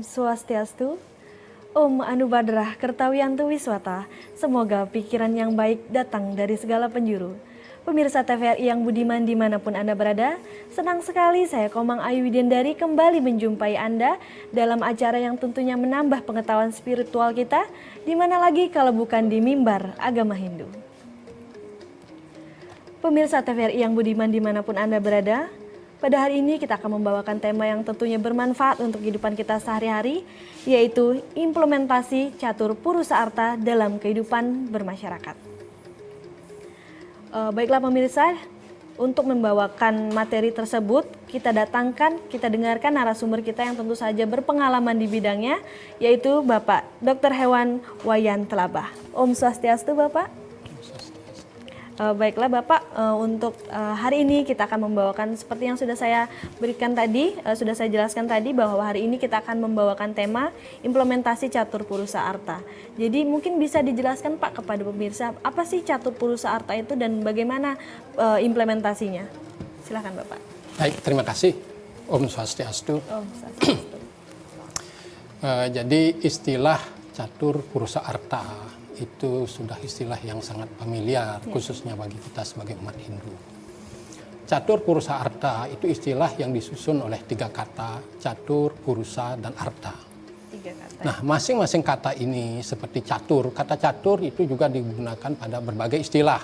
Swastiastu, Om Anubadrah Kertawiyantu Wiswata, semoga pikiran yang baik datang dari segala penjuru. Pemirsa TVRI yang budiman dimanapun Anda berada, senang sekali saya Komang Ayu Widyandari kembali menjumpai Anda dalam acara yang tentunya menambah pengetahuan spiritual kita, di mana lagi kalau bukan di mimbar agama Hindu. Pemirsa TVRI yang budiman dimanapun Anda berada, pada hari ini kita akan membawakan tema yang tentunya bermanfaat untuk kehidupan kita sehari-hari, yaitu implementasi catur purusa arta dalam kehidupan bermasyarakat. Baiklah pemirsa, untuk membawakan materi tersebut, kita dengarkan narasumber kita yang tentu saja berpengalaman di bidangnya, yaitu Bapak Dr. Hewan Wayan Telabah. Om Swastiastu Bapak. Baiklah Bapak, untuk hari ini kita akan membawakan seperti yang sudah saya berikan tadi, sudah saya jelaskan tadi bahwa hari ini kita akan membawakan tema implementasi catur purusa arta. Jadi mungkin bisa dijelaskan Pak kepada pemirsa, apa sih catur purusa arta itu dan bagaimana implementasinya? Silakan Bapak. Baik, terima kasih. Om Swastiastu. Om Swastiastu. Jadi istilah catur purusa arta itu sudah istilah yang sangat familiar, khususnya bagi kita sebagai umat Hindu. Catur purusa arta itu istilah yang disusun oleh 3 kata, catur, purusa, dan arta. 3 kata. Nah, masing-masing kata ini seperti catur. Kata catur itu juga digunakan pada berbagai istilah.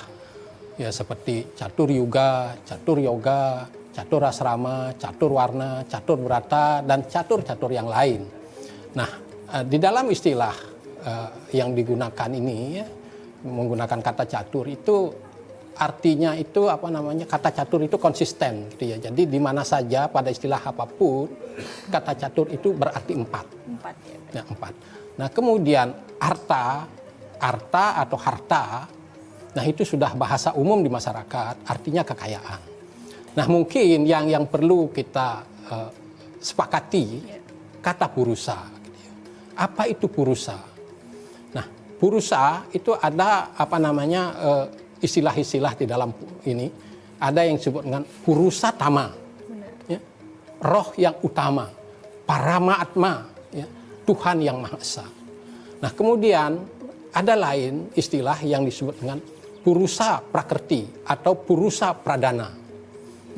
Ya, seperti catur yuga, catur yoga, catur asrama, catur warna, catur berata, dan catur-catur yang lain. Nah, di dalam istilah yang digunakan ini ya, menggunakan kata catur itu artinya itu kata catur itu konsisten gitu ya. Jadi di mana saja pada istilah apapun kata catur itu berarti 4. 4 ya. 4. Nah, kemudian arta atau harta, nah itu sudah bahasa umum di masyarakat, artinya kekayaan. Nah, mungkin yang perlu kita sepakati kata purusa gitu ya. Apa itu purusa? Purusa itu ada istilah-istilah di dalam ini. Ada yang disebut dengan purusa tama, ya, roh yang utama, Paramatma, ya, Tuhan yang Maha Esa. Nah, kemudian ada lain istilah yang disebut dengan purusa prakrti atau purusa pradana.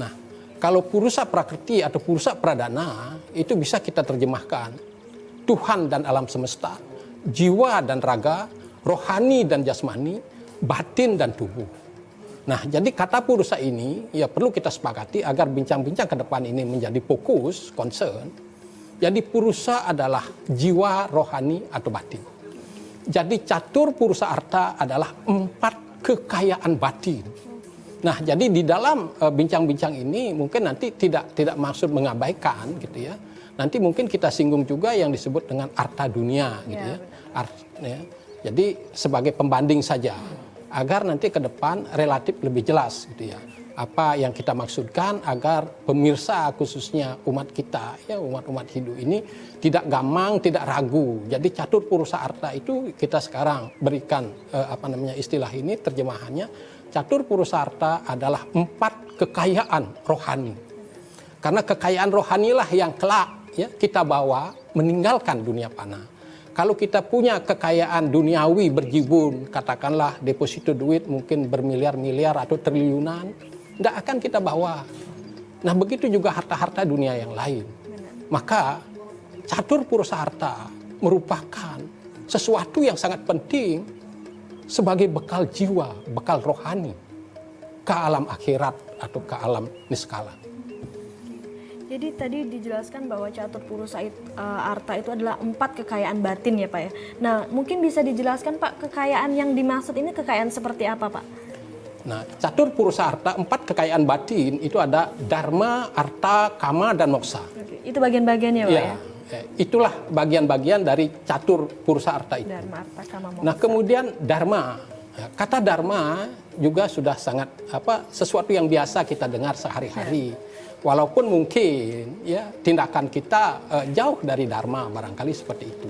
Nah, kalau purusa prakrti atau purusa pradana itu bisa kita terjemahkan Tuhan dan alam semesta, jiwa dan raga, rohani dan jasmani, batin dan tubuh. Nah, jadi kata purusa ini ya perlu kita sepakati agar bincang-bincang ke depan ini menjadi fokus, concern. Jadi purusa adalah jiwa, rohani, atau batin. Jadi catur purusa arta adalah 4 kekayaan batin. Nah, jadi di dalam bincang-bincang ini mungkin nanti tidak maksud mengabaikan gitu ya. Nanti mungkin kita singgung juga yang disebut dengan arta dunia gitu ya. Jadi sebagai pembanding saja agar nanti ke depan relatif lebih jelas gitu ya. Apa yang kita maksudkan agar pemirsa khususnya umat kita ya, umat Hindu ini tidak gamang, tidak ragu. Jadi catur purusa arta itu kita sekarang berikan istilah ini terjemahannya, catur purusa arta adalah 4 kekayaan rohani. Karena kekayaan rohanilah yang kelak ya, kita bawa meninggalkan dunia panah. Kalau kita punya kekayaan duniawi berjibun, katakanlah deposito duit mungkin bermiliar-miliar atau triliunan, tidak akan kita bawa. Nah, begitu juga harta-harta dunia yang lain. Maka catur purusa arta merupakan sesuatu yang sangat penting sebagai bekal jiwa, bekal rohani ke alam akhirat atau ke alam niskala. Jadi tadi dijelaskan bahwa catur purusa arta itu adalah 4 kekayaan batin ya Pak ya. Nah, mungkin bisa dijelaskan Pak, kekayaan yang dimaksud ini kekayaan seperti apa Pak? Nah, catur purusa arta 4 kekayaan batin itu ada dharma, arta, kama, dan moksa. Oke, itu bagian-bagiannya Pak ya? Itulah bagian-bagian dari catur purusa arta itu. Dharma, arta, kama, moksa. Nah, kemudian dharma. Kata dharma juga sudah sangat sesuatu yang biasa kita dengar sehari-hari. Walaupun mungkin ya tindakan kita jauh dari dharma barangkali seperti itu.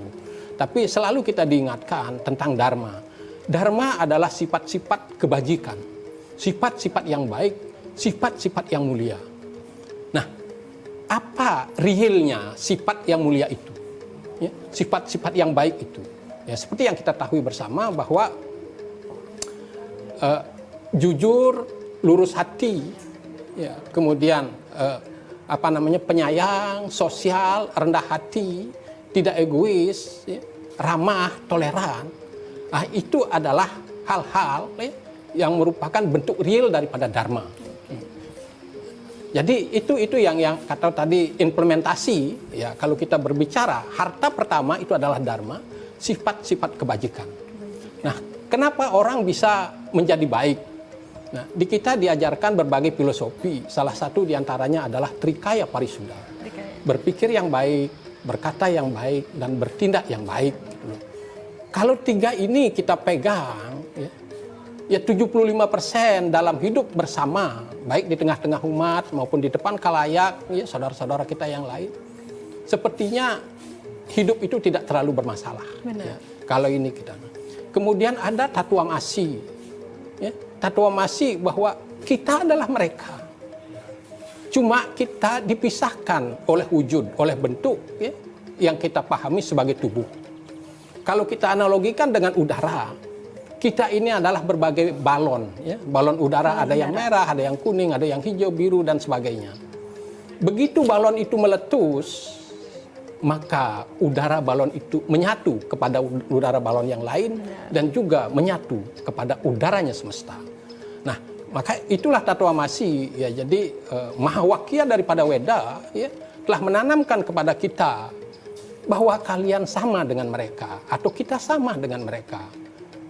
Tapi selalu kita diingatkan tentang dharma. Dharma adalah sifat-sifat kebajikan, sifat-sifat yang baik, sifat-sifat yang mulia. Nah, apa realnya sifat yang mulia itu? ya, sifat-sifat yang baik itu. Ya, seperti yang kita tahu bersama bahwa jujur, lurus hati, ya, kemudian penyayang, sosial, rendah hati, tidak egois, ya, ramah, toleran. Nah, itu adalah hal-hal ya, yang merupakan bentuk real daripada dharma. Jadi itu yang kata tadi implementasi, ya, kalau kita berbicara harta pertama itu adalah dharma, sifat-sifat kebajikan. Nah, kenapa orang bisa menjadi baik? Nah, di kita diajarkan berbagai filosofi. Salah satu diantaranya adalah Trikaya Parisuddha. Berpikir yang baik, berkata yang baik, dan bertindak yang baik. Kalau tiga ini kita pegang, ya 75% dalam hidup bersama, baik di tengah-tengah umat maupun di depan khalayak, ya saudara-saudara kita yang lain, sepertinya hidup itu tidak terlalu bermasalah. Ya, kalau ini kita. Kemudian ada tatuamasi, ya, tatuamasi bahwa kita adalah mereka. Cuma kita dipisahkan oleh wujud, oleh bentuk, ya, yang kita pahami sebagai tubuh. Kalau kita analogikan dengan udara, kita ini adalah berbagai balon, ya. Balon udara ada yang merah, ada yang kuning, ada yang hijau, biru, dan sebagainya. Begitu balon itu meletus, maka udara balon itu menyatu kepada udara balon yang lain dan juga menyatu kepada udaranya semesta. Nah, maka itulah tatuamasi, ya. Jadi Mahawakya daripada Weda, ya, telah menanamkan kepada kita bahwa kalian sama dengan mereka atau kita sama dengan mereka.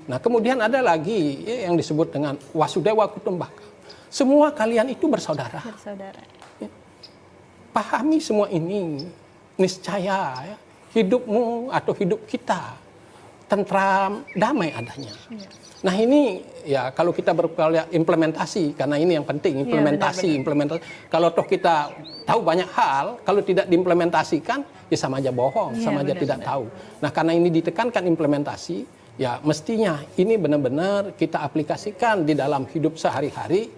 Nah, kemudian ada lagi, ya, yang disebut dengan Wasudewa Kutumbaka. Semua kalian itu bersaudara. Ya. Pahami semua ini, niscaya, ya, hidupmu atau hidup kita tentram, damai adanya. Ya. Nah, ini ya kalau kita berupaya implementasi, karena ini yang penting, implementasi. Kalau toh kita tahu banyak hal, kalau tidak diimplementasikan, ya sama aja bohong, sama aja tidak tahu. Nah, karena ini ditekankan implementasi, ya mestinya ini benar-benar kita aplikasikan di dalam hidup sehari-hari,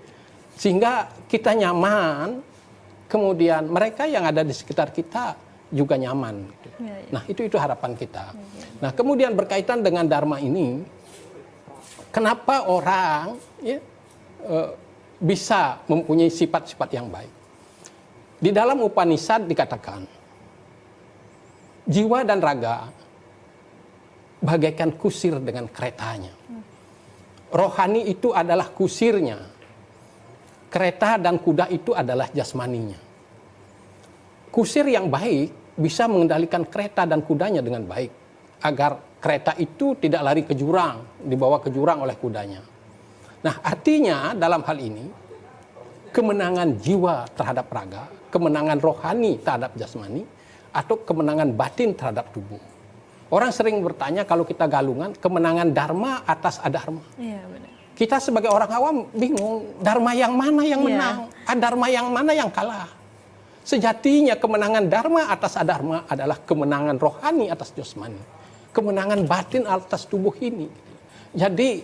sehingga kita nyaman, kemudian mereka yang ada di sekitar kita juga nyaman. Nah, itu harapan kita. Nah, kemudian berkaitan dengan dharma ini, kenapa orang, ya, bisa mempunyai sifat-sifat yang baik? Di dalam Upanishad dikatakan, jiwa dan raga bagaikan kusir dengan keretanya. Rohani itu adalah kusirnya. Kereta dan kuda itu adalah jasmaninya. Kusir yang baik bisa mengendalikan kereta dan kudanya dengan baik, agar kereta itu tidak lari ke jurang, dibawa ke jurang oleh kudanya. Nah, artinya dalam hal ini, kemenangan jiwa terhadap raga, kemenangan rohani terhadap jasmani, atau kemenangan batin terhadap tubuh. Orang sering bertanya kalau kita galungan, kemenangan dharma atas adharma. Iya, benar. Kita sebagai orang awam bingung, dharma yang mana yang menang, adharma yang mana yang kalah. Sejatinya kemenangan dharma atas adharma adalah kemenangan rohani atas jasmani. Kemenangan batin atas tubuh ini. Jadi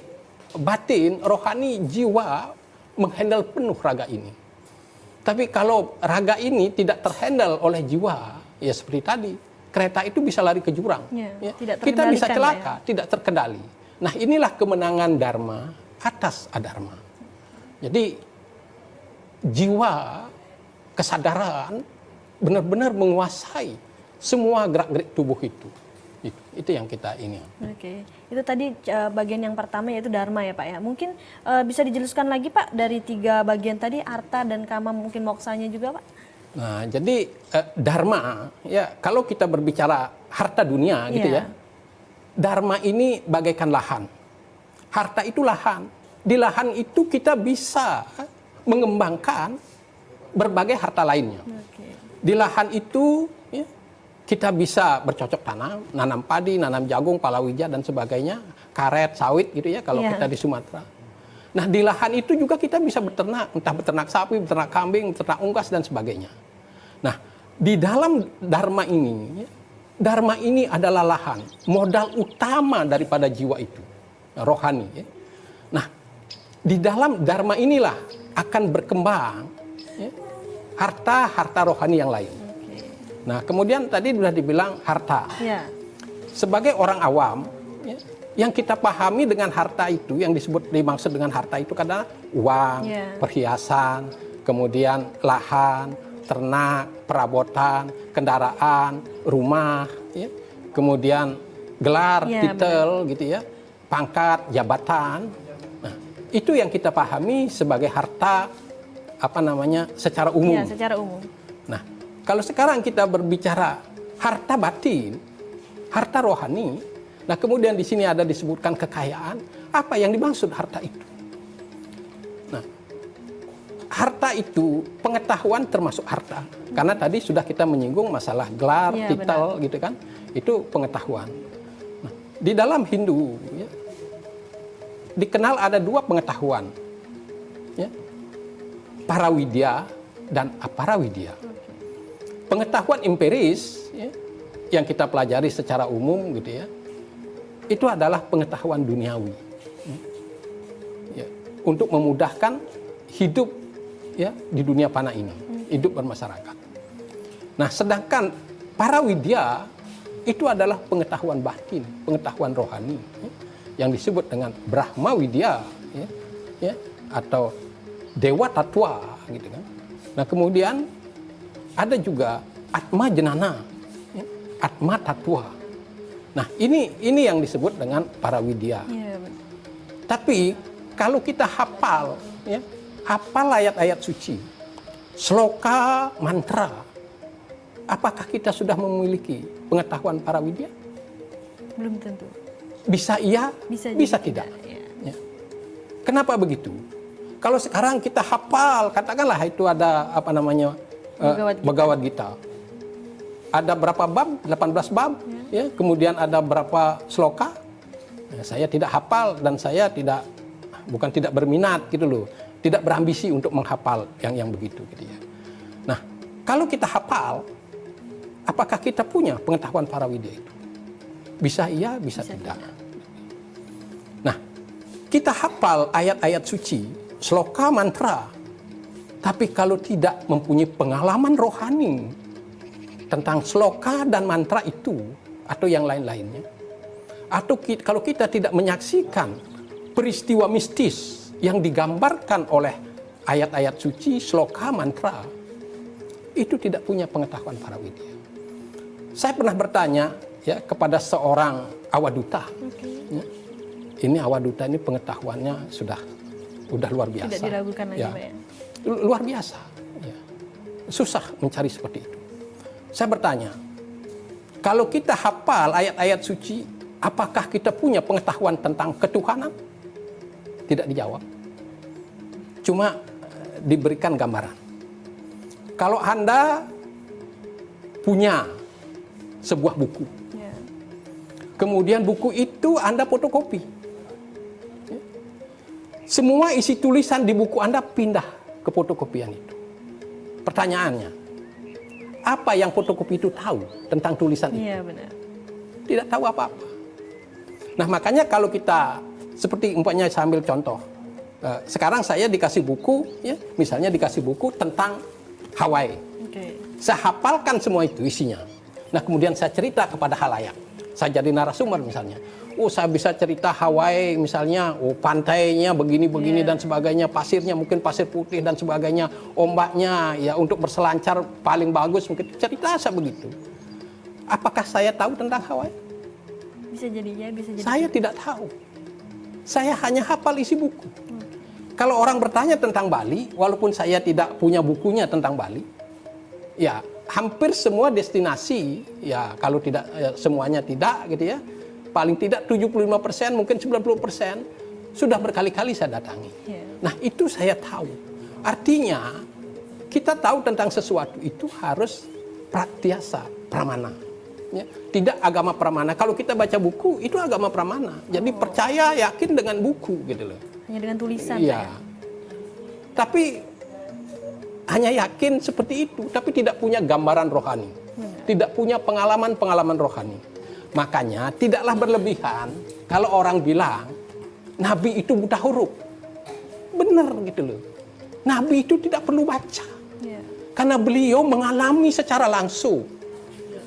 batin, rohani, jiwa menghandle penuh raga ini. Tapi kalau raga ini tidak terhandle oleh jiwa, ya seperti tadi, kereta itu bisa lari ke jurang. Ya. Kita bisa celaka, tidak terkendali. Nah, inilah kemenangan dharma atas adharma. Jadi jiwa, kesadaran benar-benar menguasai semua gerak-gerik tubuh itu. Itu yang kita ingin. Oke, itu tadi bagian yang pertama yaitu dharma ya Pak ya. Mungkin bisa dijelaskan lagi Pak dari 3 bagian tadi, arta dan kama, mungkin moksanya juga Pak. Nah, jadi dharma ya, kalau kita berbicara harta dunia gitu ya. Dharma ini bagaikan lahan. Harta itu lahan. Di lahan itu kita bisa mengembangkan berbagai harta lainnya. Di lahan itu ya, kita bisa bercocok tanam, nanam padi, nanam jagung, palawija dan sebagainya, karet, sawit gitu ya kalau kita di Sumatera. Nah, di lahan itu juga kita bisa beternak, entah beternak sapi, beternak kambing, beternak unggas dan sebagainya. Nah, di dalam dharma ini, ya, dharma ini adalah lahan, modal utama daripada jiwa itu, rohani. Ya. Nah, di dalam dharma inilah akan berkembang ya, harta-harta rohani yang lain. Nah, kemudian tadi sudah dibilang harta. Ya. Sebagai orang awam, ya, yang kita pahami dengan harta itu, yang dimaksud dengan harta itu adalah uang, perhiasan, kemudian lahan, ternak, perabotan, kendaraan, rumah, ya, kemudian gelar, titel, gitu ya, pangkat, jabatan. Nah, itu yang kita pahami sebagai harta, secara umum. Ya, secara umum. Nah, kalau sekarang kita berbicara harta batin, harta rohani, nah kemudian di sini ada disebutkan kekayaan, apa yang dimaksud harta itu? Nah, harta itu pengetahuan termasuk harta, karena tadi sudah kita menyinggung masalah gelar, titel, gitu kan, itu pengetahuan. Nah, di dalam Hindu, ya, dikenal ada dua pengetahuan, ya, parawidya dan aparawidya. Pengetahuan empiris, ya, yang kita pelajari secara umum, gitu ya, itu adalah pengetahuan duniawi, ya, untuk memudahkan hidup, ya, di dunia fana ini, hidup bermasyarakat. Nah, sedangkan parawidya itu adalah pengetahuan batin, pengetahuan rohani, ya, yang disebut dengan Brahmawidya, ya, ya, atau Dewa Tatwa, gitu kan. Nah, kemudian ada juga Atma Jenana, ya, Atma Tatwa. Nah, ini yang disebut dengan parawidya. Ya, tapi kalau kita hafal, ya, hafal ayat-ayat suci, sloka, mantra, apakah kita sudah memiliki pengetahuan parawidya? Belum tentu. Bisa iya, bisa tidak. Ya. Ya. Kenapa begitu? Kalau sekarang kita hafal, katakanlah itu ada Bhagavad Gita. Ada berapa bab? 18 bab. Ya. Kemudian ada berapa sloka? Ya, saya tidak hafal dan saya bukan tidak berminat gitu loh. Tidak berambisi untuk menghafal yang begitu gitu ya. Nah, kalau kita hafal, apakah kita punya pengetahuan parawidya itu? Bisa iya, bisa tidak. Nah, kita hafal ayat-ayat suci, sloka, mantra, tapi kalau tidak mempunyai pengalaman rohani tentang sloka dan mantra itu atau yang lain-lainnya, atau kalau kita tidak menyaksikan peristiwa mistis yang digambarkan oleh ayat-ayat suci, sloka, mantra, itu tidak punya pengetahuan parawidya. Saya pernah bertanya, ya, kepada seorang awaduta. Ya, ini awaduta ini pengetahuannya sudah luar biasa. Tidak diragukan lagi, ya, Pak, ya. Luar biasa. Ya. Susah mencari seperti itu. Saya bertanya, kalau kita hafal ayat-ayat suci, apakah kita punya pengetahuan tentang ketuhanan? Tidak dijawab. Cuma diberikan gambaran. Kalau Anda punya sebuah buku, Ya. kemudian buku itu Anda fotokopi, ya, semua isi tulisan di buku Anda pindah ke fotokopian itu. Pertanyaannya, apa yang fotokopi itu tahu tentang tulisan itu? Iya, benar. Tidak tahu apa-apa. Nah, makanya kalau kita seperti umpamanya saya ambil contoh, sekarang saya dikasih buku, ya, misalnya dikasih buku tentang Hawaii. Oke. Saya hafalkan semua itu isinya. Nah, kemudian saya cerita kepada halayak. Saya jadi narasumber misalnya. Oh, saya bisa cerita Hawaii misalnya, oh pantainya begini-begini dan sebagainya, pasirnya mungkin pasir putih dan sebagainya, ombaknya ya untuk berselancar paling bagus, mungkin cerita saya begitu. Apakah saya tahu tentang Hawaii? Bisa jadi ya, bisa jadi. Saya tidak tahu. Saya hanya hafal isi buku. Kalau orang bertanya tentang Bali, walaupun saya tidak punya bukunya tentang Bali, ya hampir semua destinasi, ya kalau tidak ya, semuanya tidak gitu ya, paling tidak 75%, mungkin 90% sudah berkali-kali saya datangi. Ya. Nah, itu saya tahu. Artinya kita tahu tentang sesuatu itu harus pratyasa, pramana. Ya, tidak agama pramana. Kalau kita baca buku itu agama pramana. Jadi percaya, yakin dengan buku gitu loh. Hanya dengan tulisan. Iya. Ya. Tapi hanya yakin seperti itu, tapi tidak punya gambaran rohani. Tidak punya pengalaman-pengalaman rohani. Makanya tidaklah berlebihan kalau orang bilang Nabi itu buta huruf. Benar gitu loh. Nabi itu tidak perlu baca. Ya. Karena beliau mengalami secara langsung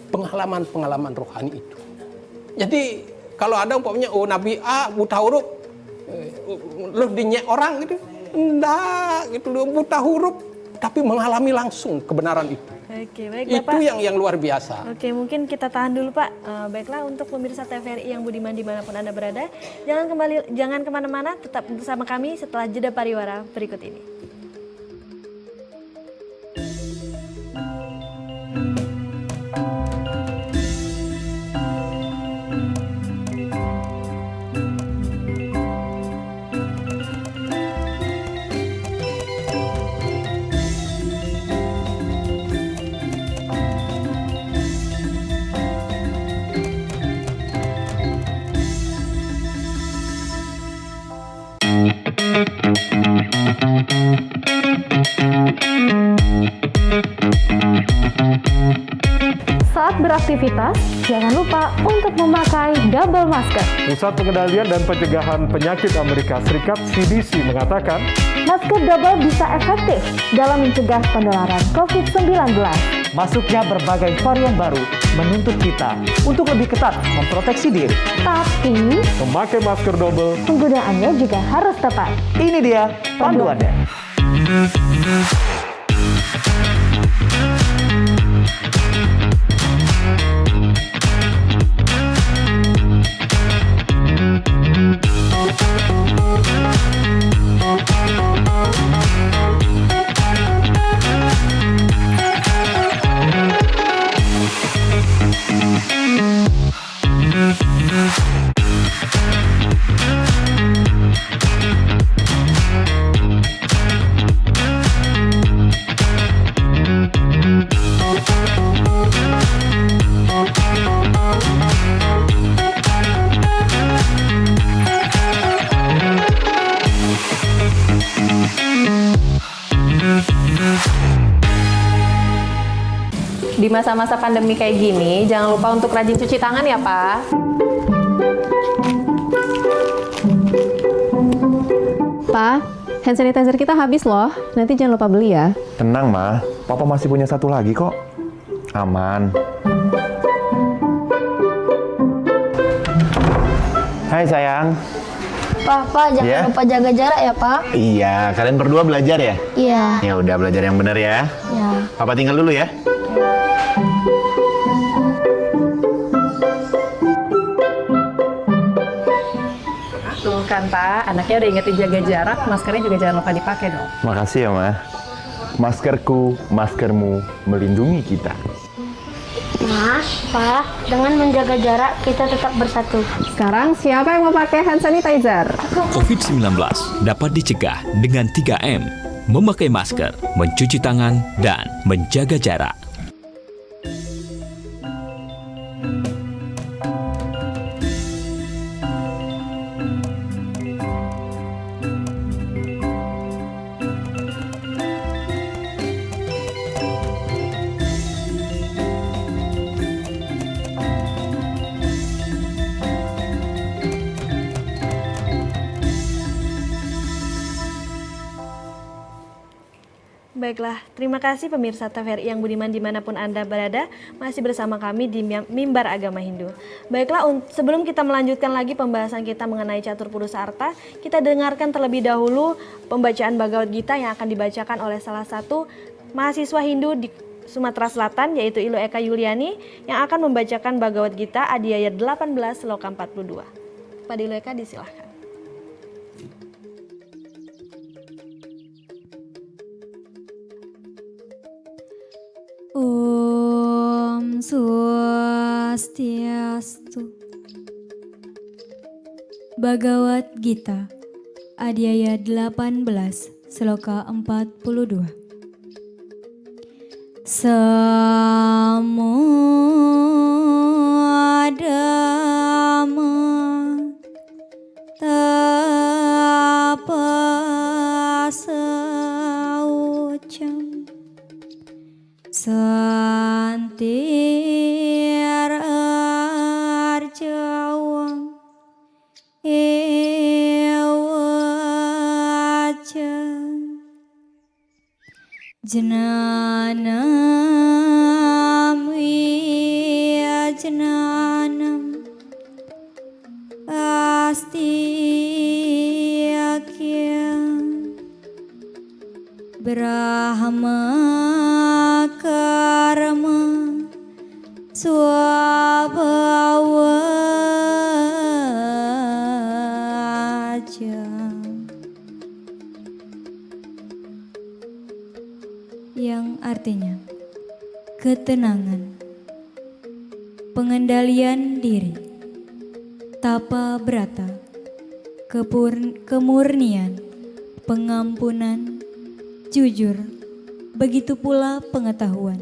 pengalaman-pengalaman rohani itu. Jadi kalau ada umpamanya Nabi A buta huruf, lu dinyek orang gitu, enggak gitu, lu buta huruf tapi mengalami langsung kebenaran itu. Oke, baik Itu Bapak. yang luar biasa. Oke, mungkin kita tahan dulu Pak. Baiklah, untuk pemirsa TVRI yang budiman dimanapun Anda berada, jangan kemana-mana, tetap bersama kami setelah jeda pariwara berikut ini. Saat beraktivitas, jangan lupa untuk memakai double masker. Pusat Pengendalian dan Pencegahan Penyakit Amerika Serikat (CDC) mengatakan, Masker double bisa efektif dalam mencegah penularan COVID-19. Masuknya berbagai varian baru menuntut kita untuk lebih ketat memproteksi diri. Tapi, memakai masker double penggunaannya juga harus tepat. Ini dia panduannya. Di masa-masa pandemi kayak gini, jangan lupa untuk rajin cuci tangan ya, Pak. Pak, hand sanitizer kita habis loh. Nanti jangan lupa beli ya. Tenang, Ma. Papa masih punya satu lagi kok. Aman. Hai, sayang. Pak, jangan Ya? lupa jaga jarak ya, Pak. Iya, kalian berdua belajar ya? Iya. Ya udah, belajar yang benar ya. Ya. Papa tinggal dulu ya. Tuh kan, Pak. Anaknya udah ingetin jaga jarak, maskernya juga jangan lupa dipakai dong. Makasih ya, Ma. Maskerku, maskermu melindungi kita. Mas, Pak, dengan menjaga jarak kita tetap bersatu. Sekarang siapa yang mau pakai hand sanitizer? COVID-19 dapat dicegah dengan 3M, memakai masker, mencuci tangan, dan menjaga jarak. Baiklah, terima kasih pemirsa TVRI yang budiman dimanapun Anda berada, masih bersama kami di Mimbar Agama Hindu. Baiklah, sebelum kita melanjutkan lagi pembahasan kita mengenai Catur Purusa Arta, kita dengarkan terlebih dahulu pembacaan Bhagavad Gita yang akan dibacakan oleh salah satu mahasiswa Hindu di Sumatera Selatan, yaitu Ilu Eka Yuliani, yang akan membacakan Bhagavad Gita Adhyaya 18 Sloka 42. Pak Ilu Eka, disilahkan. Om Swastiastu. Bhagavad Gita Adhyaya 18 Sloka 42. Samudama tapasaucam santir arjawam ewaca jenanam Brahma karma swabhawaja, yang artinya ketenangan, pengendalian diri, tapa brata, kemurnian, pengampunan, jujur, begitu pula pengetahuan,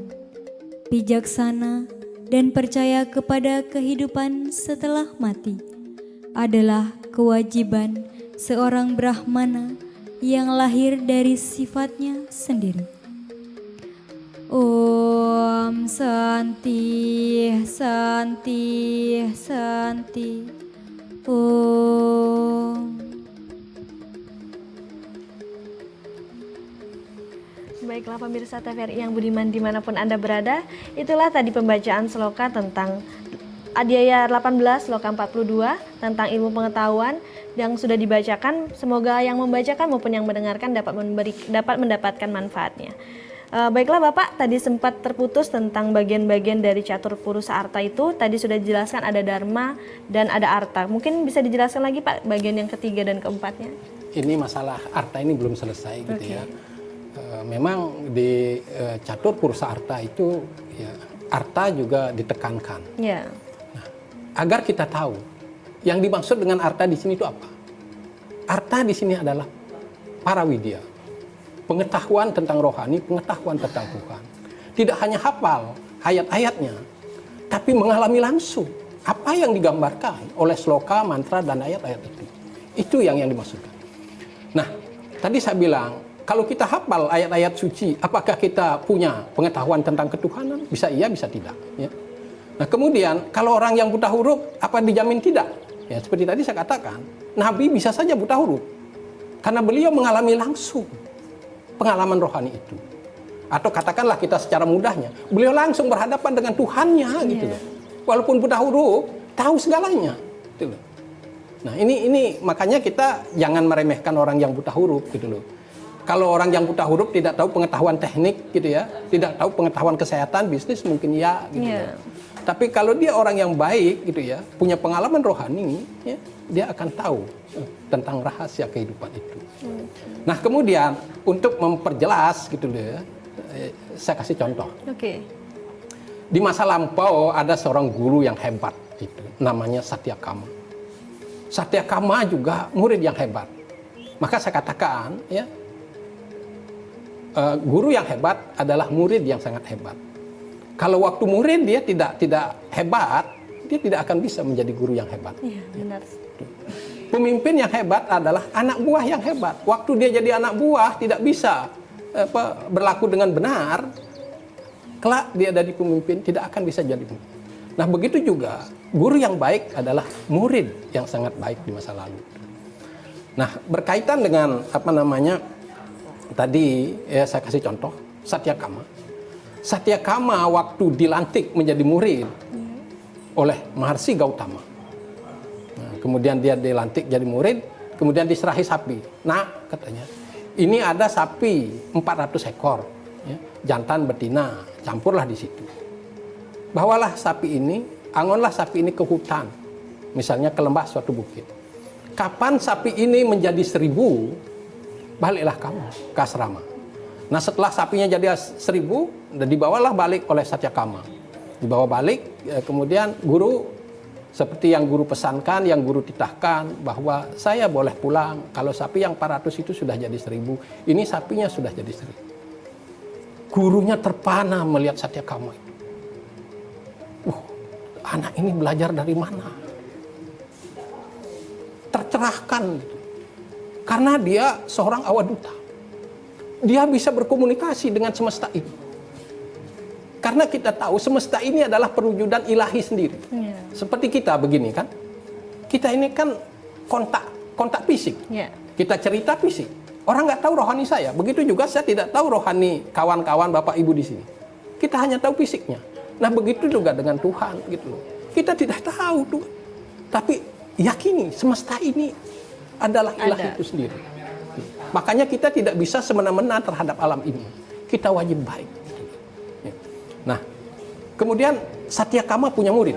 bijaksana, dan percaya kepada kehidupan setelah mati adalah kewajiban seorang Brahmana yang lahir dari sifatnya sendiri. Om Santi, Santi, Santi. Om. Baiklah pemirsa TVRI yang budiman dimanapun Anda berada, itulah tadi pembacaan sloka tentang Adhyaya 18 sloka 42 tentang ilmu pengetahuan yang sudah dibacakan. Semoga yang membacakan maupun yang mendengarkan dapat mendapatkan manfaatnya. Baiklah Bapak, tadi sempat terputus tentang bagian-bagian dari catur purusa arta itu. Tadi sudah dijelaskan ada dharma dan ada arta. Mungkin bisa dijelaskan lagi Pak bagian yang ketiga dan keempatnya? Ini masalah arta ini belum selesai gitu ya. Memang di catur purusa arta itu ya, arta juga ditekankan. Ya. Nah, agar kita tahu yang dimaksud dengan arta di sini itu apa. Arta di sini adalah parawidya, pengetahuan tentang rohani, pengetahuan tentang Tuhan. Tidak hanya hafal ayat-ayatnya, tapi mengalami langsung apa yang digambarkan oleh sloka, mantra, dan ayat-ayat itu. Itu yang dimaksudkan. Nah, tadi saya bilang, kalau kita hafal ayat-ayat suci, apakah kita punya pengetahuan tentang ketuhanan? Bisa iya, bisa tidak. Ya. Nah, kemudian kalau orang yang buta huruf, apa dijamin tidak? Ya, seperti tadi saya katakan, Nabi bisa saja buta huruf, karena beliau mengalami langsung pengalaman rohani itu. Atau katakanlah kita secara mudahnya, beliau langsung berhadapan dengan Tuhannya gitu loh. Walaupun buta huruf, tahu segalanya. Gitu loh. Nah, ini makanya kita jangan meremehkan orang yang buta huruf gitu loh. Kalau orang yang buta huruf tidak tahu pengetahuan teknik gitu ya, tidak tahu pengetahuan kesehatan, bisnis mungkin ya gitu ya. Tapi kalau dia orang yang baik gitu ya, punya pengalaman rohani, ya, dia akan tahu tentang rahasia kehidupan itu. Nah, kemudian untuk memperjelas gitu ya, saya kasih contoh. Di masa lampau ada seorang guru yang hebat itu, namanya Satyakama. Satyakama juga murid yang hebat. Maka saya katakan ya, guru yang hebat adalah murid yang sangat hebat. Kalau waktu murid dia tidak hebat, dia tidak akan bisa menjadi guru yang hebat. Iya, benar. Pemimpin yang hebat adalah anak buah yang hebat. Waktu dia jadi anak buah tidak bisa berlaku dengan benar, kelak dia jadi pemimpin tidak akan bisa jadi pemimpin. Nah, begitu juga guru yang baik adalah murid yang sangat baik di masa lalu. Nah, berkaitan dengan tadi ya, saya kasih contoh Satyakama. Satyakama waktu dilantik menjadi murid oleh Maharsi Gautama. Nah, kemudian dia dilantik jadi murid, kemudian diserahi sapi. Nah, katanya, ini ada sapi 400 ekor, ya, jantan betina, campurlah di situ. Bawalah sapi ini, angonlah sapi ini ke hutan, misalnya ke lembah suatu bukit. Kapan sapi ini menjadi 1000, baliklah kamu ke asrama. Nah, setelah sapinya jadi 1000, dibawalah balik oleh Satyakama. Dibawa balik, kemudian guru, seperti yang guru pesankan, yang guru titahkan, bahwa saya boleh pulang kalau sapi yang 400 itu sudah jadi 1000, ini sapinya sudah jadi 1000. Gurunya terpana melihat Satyakama itu. Anak ini belajar dari mana? Tercerahkan gitu. Karena dia seorang awaduta. Dia bisa berkomunikasi dengan semesta ini. Karena kita tahu semesta ini adalah perwujudan ilahi sendiri. Seperti kita begini kan. Kita ini kan kontak fisik. Kita cerita fisik. Orang nggak tahu rohani saya. Begitu juga saya tidak tahu rohani kawan-kawan Bapak Ibu di sini. Kita hanya tahu fisiknya. Nah, begitu juga dengan Tuhan gitu loh. Kita tidak tahu Tuhan. Tapi yakini semesta ini adalah ilahi itu sendiri. Makanya kita tidak bisa semena-mena terhadap alam ini. Kita wajib baik. Nah, kemudian Satyakama punya murid.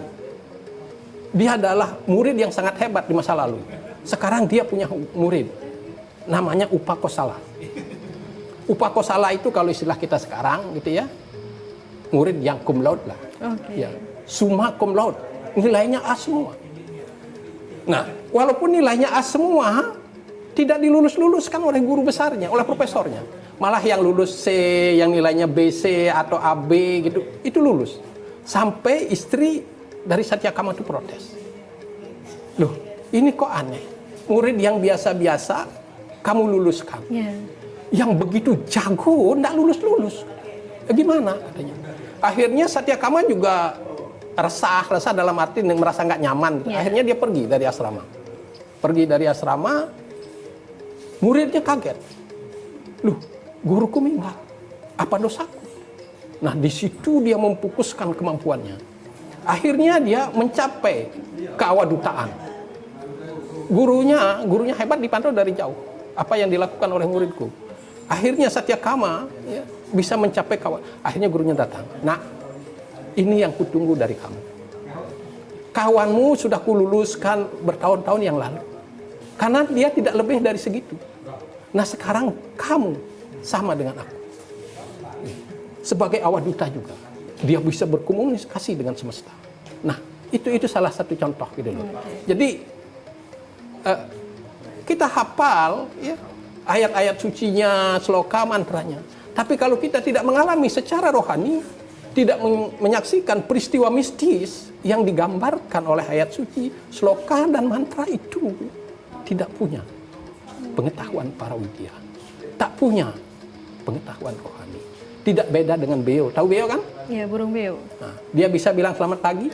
Dia adalah murid yang sangat hebat di masa lalu. Sekarang dia punya murid. Namanya Upakosala. Upakosala itu kalau istilah kita sekarang gitu ya, murid yang cum laude lah. Ya, summa cum laude. Nilainya A semua. Nah, walaupun nilainya A semua, tidak dilulus-luluskan oleh guru besarnya, oleh profesornya. Malah yang lulus C, yang nilainya BC atau AB gitu, itu lulus. Sampai istri dari Satyakama itu protes. Loh, ini kok aneh. Murid yang biasa-biasa kamu luluskan. Yang begitu jago, enggak lulus-lulus. Gimana katanya? Akhirnya Satyakama juga resah dalam arti merasa nggak nyaman. Akhirnya dia pergi dari asrama. Pergi dari asrama, muridnya kaget. Loh, guruku meninggal. Apa dosaku? Nah, di situ dia memfokuskan kemampuannya. Akhirnya dia mencapai keawadutaan. Gurunya hebat dipantau dari jauh. Apa yang dilakukan oleh muridku. Akhirnya Satyakama ya, bisa mencapai akhirnya gurunya datang. Nah, ini yang kutunggu dari kamu. Kawanmu sudah kululuskan bertahun-tahun yang lalu. Karena dia tidak lebih dari segitu. Nah, sekarang kamu sama dengan aku. Sebagai awaduta juga. Dia bisa berkomunikasi dengan semesta. Nah, itu salah satu contoh gitu loh. Jadi kita hafal ya, ayat-ayat sucinya, sloka, mantranya. Tapi kalau kita tidak mengalami secara rohani, tidak menyaksikan peristiwa mistis yang digambarkan oleh ayat suci, sloka dan mantra itu, tidak punya pengetahuan para widya, tak punya pengetahuan rohani. Tidak beda dengan beo. Tahu beo kan? Ya, burung beo. Nah, dia bisa bilang selamat pagi,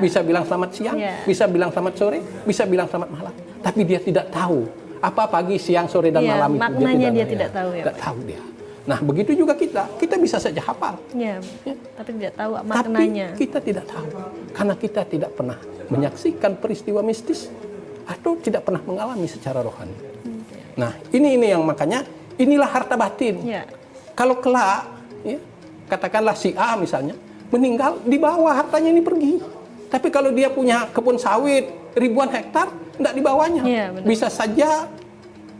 bisa bilang selamat siang, bisa bilang selamat sore, bisa bilang selamat malam. Tapi dia tidak tahu apa pagi, siang, sore, dan malam itu. Maknanya dia tidak tahu ya. Tidak tahu dia. Nah, begitu juga kita bisa saja hafal. Ya, tapi tidak tahu maknanya. Tapi kita tidak tahu. Karena kita tidak pernah menyaksikan peristiwa mistis atau tidak pernah mengalami secara rohani. Nah, ini yang makanya inilah harta batin. Kalau kelak, ya, katakanlah si A misalnya, meninggal, dibawa hartanya ini pergi. Tapi kalau dia punya kebun sawit ribuan hektar, tidak dibawanya. Bisa saja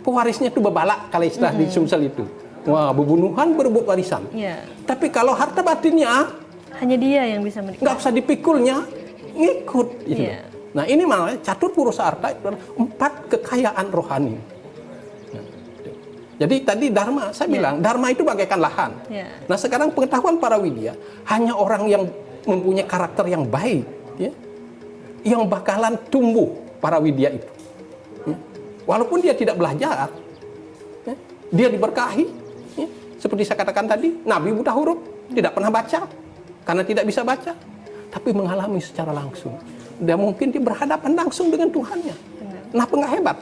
pewarisnya itu bebalak kalau istilah di Sumsel itu. Wah, pembunuhan berebut warisan. Tapi kalau harta batinnya hanya dia yang bisa menikmati. Nggak usah dipikulnya, ngikut. Gitu. Nah, ini malah catur purusa arta itu adalah 4 kekayaan rohani. Nah, jadi tadi dharma, saya bilang dharma itu bagaikan lahan. Nah, sekarang pengetahuan para widya hanya orang yang mempunyai karakter yang baik, ya, yang bakalan tumbuh para widya itu. Walaupun dia tidak belajar, ya, dia diberkahi. Ya, seperti saya katakan tadi, Nabi buta huruf, tidak pernah baca, karena tidak bisa baca, tapi mengalami secara langsung. Dan mungkin dia berhadapan langsung dengan Tuhannya. Nah, nggak hebat.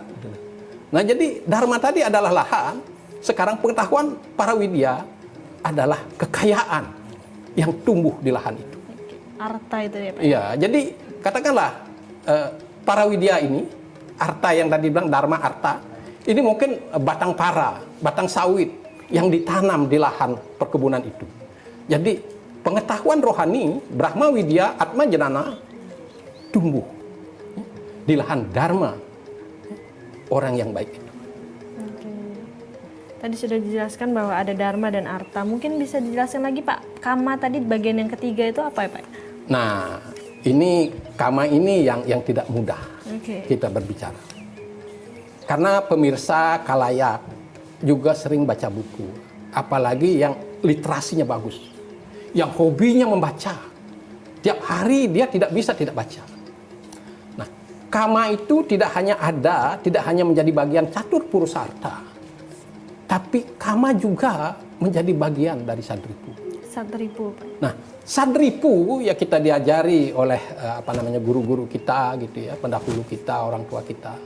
Nah, jadi dharma tadi adalah lahan, sekarang pengetahuan para widya adalah kekayaan yang tumbuh di lahan itu. Arta itu ya Pak? Iya, jadi katakanlah para widya ini, arta yang tadi bilang dharma arta, ini mungkin batang para, batang sawit, yang ditanam di lahan perkebunan itu. Jadi pengetahuan rohani Brahma Widya Atma Jnana tumbuh di lahan dharma orang yang baik itu. Tadi sudah dijelaskan bahwa ada dharma dan arta. Mungkin bisa dijelaskan lagi Pak, kama tadi bagian yang ketiga itu apa ya Pak? Nah, ini kama ini yang tidak mudah kita berbicara. Karena pemirsa kalayak juga sering baca buku, apalagi yang literasinya bagus, yang hobinya membaca. Tiap hari dia tidak bisa tidak baca. Nah, kama itu tidak hanya menjadi bagian catur purusarta, tapi kama juga menjadi bagian dari sadripu. Sadripu, Pak. Nah, sadripu ya kita diajari oleh guru-guru kita gitu ya, pendahulu kita, orang tua kita.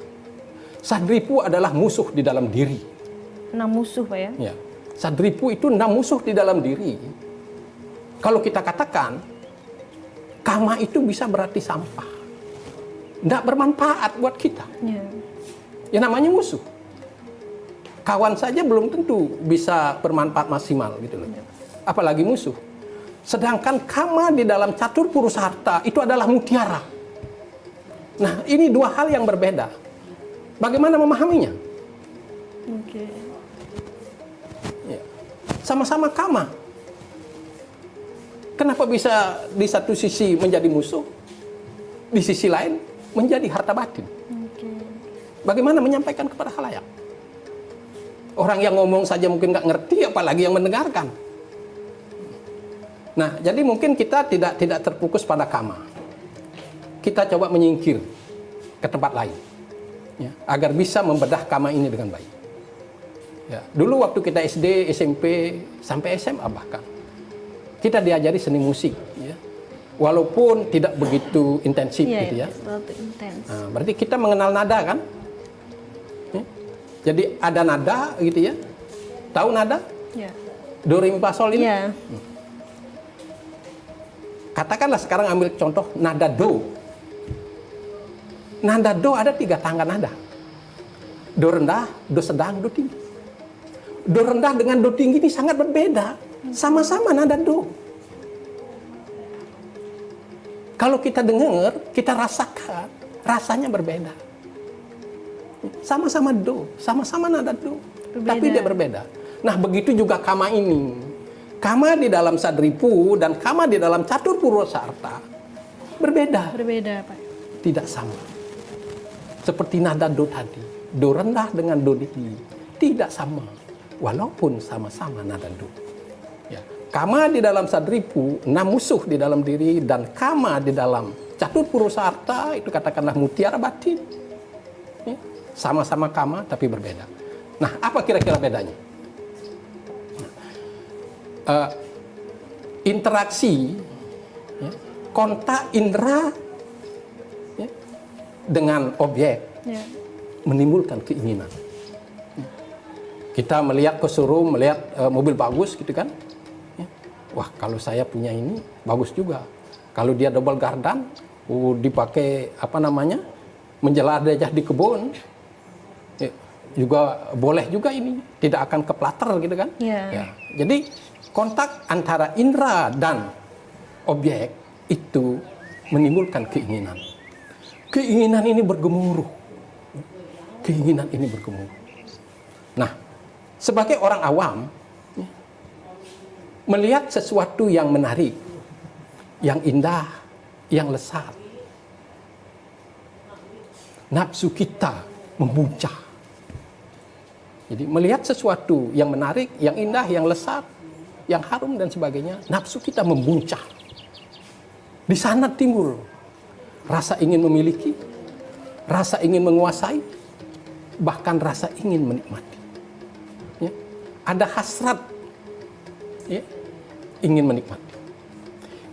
Sadripu adalah musuh di dalam diri. 6 musuh Pak ya? Ya. Sadripu itu 6 musuh di dalam diri. Kalau kita katakan kama itu bisa berarti sampah, tidak bermanfaat buat kita. Ya namanya musuh. Kawan saja belum tentu bisa bermanfaat maksimal gitu loh. Apalagi musuh. Sedangkan kama di dalam catur purusarta itu adalah mutiara. Nah, ini dua hal yang berbeda. Bagaimana memahaminya? Oke. Ya. Sama-sama kama. Kenapa bisa di satu sisi menjadi musuh, di sisi lain menjadi harta batin? Bagaimana menyampaikan kepada khalayak? Orang yang ngomong saja mungkin nggak ngerti, apalagi yang mendengarkan. Nah, jadi mungkin kita tidak terfokus pada kama. Kita coba menyingkir ke tempat lain, ya, agar bisa membedah kama ini dengan baik. Ya, dulu waktu kita SD, SMP, sampai SMA bahkan, kita diajari seni musik, ya, walaupun tidak begitu intensif, gitu ya. Nah, berarti kita mengenal nada kan? Ya. Jadi ada nada, gitu ya. Tahu nada? Ya. Do, re, mi, fa, sol ini. Ya. Katakanlah sekarang ambil contoh nada do. Nada do ada 3 tangga nada. Do rendah, do sedang, do tinggi. Do rendah dengan do tinggi ini sangat berbeda. Sama-sama nada do. Kalau kita dengar, kita rasakan, rasanya berbeda. Sama-sama do, sama-sama nada do. Berbeda. Tapi dia berbeda. Nah, begitu juga kama ini. Kama di dalam sadripu dan kama di dalam catur purusarta berbeda. Berbeda, Pak. Tidak sama. Seperti nada do tadi. Do rendah dengan do tinggi. Tidak sama. Walaupun sama-sama nada do. Ya. Kama di dalam sadripu, 6 musuh di dalam diri, dan kama di dalam catur purusarta, itu katakanlah mutiara batin. Ya. Sama-sama kama tapi berbeda. Nah, apa kira-kira bedanya? Interaksi, ya, kontak indera, ya, dengan objek, ya, menimbulkan keinginan. Ya. Kita melihat ke showroom, melihat mobil bagus gitu kan, ya. Wah, kalau saya punya ini bagus juga. Kalau dia double gardan, dipakai apa namanya, menjelajah di kebun, ya, juga boleh juga ini, tidak akan keplater gitu kan. Ya. Ya. Jadi kontak antara indera dan objek itu menimbulkan keinginan. Keinginan ini bergemuruh. Keinginan ini bergemuruh. Nah, sebagai orang awam, ya, melihat sesuatu yang menarik, yang indah, yang lesat, nafsu kita membuncah. Jadi melihat sesuatu yang menarik, yang indah, yang lesat, yang harum dan sebagainya, nafsu kita membuncah. Di sana timbul rasa ingin memiliki, rasa ingin menguasai, bahkan rasa ingin menikmati. Ya. Ada hasrat, ya, ingin menikmati.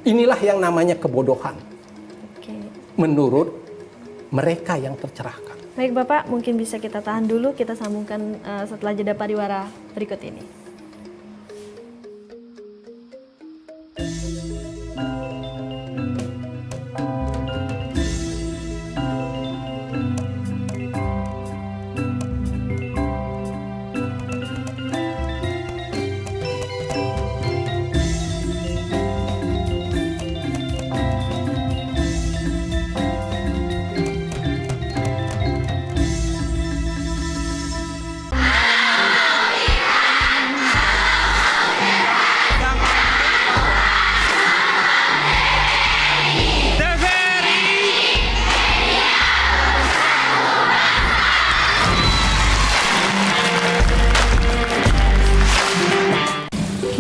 Inilah yang namanya kebodohan. Menurut mereka yang tercerahkan. Baik Bapak, mungkin bisa kita tahan dulu, kita sambungkan setelah jeda pariwara berikut ini.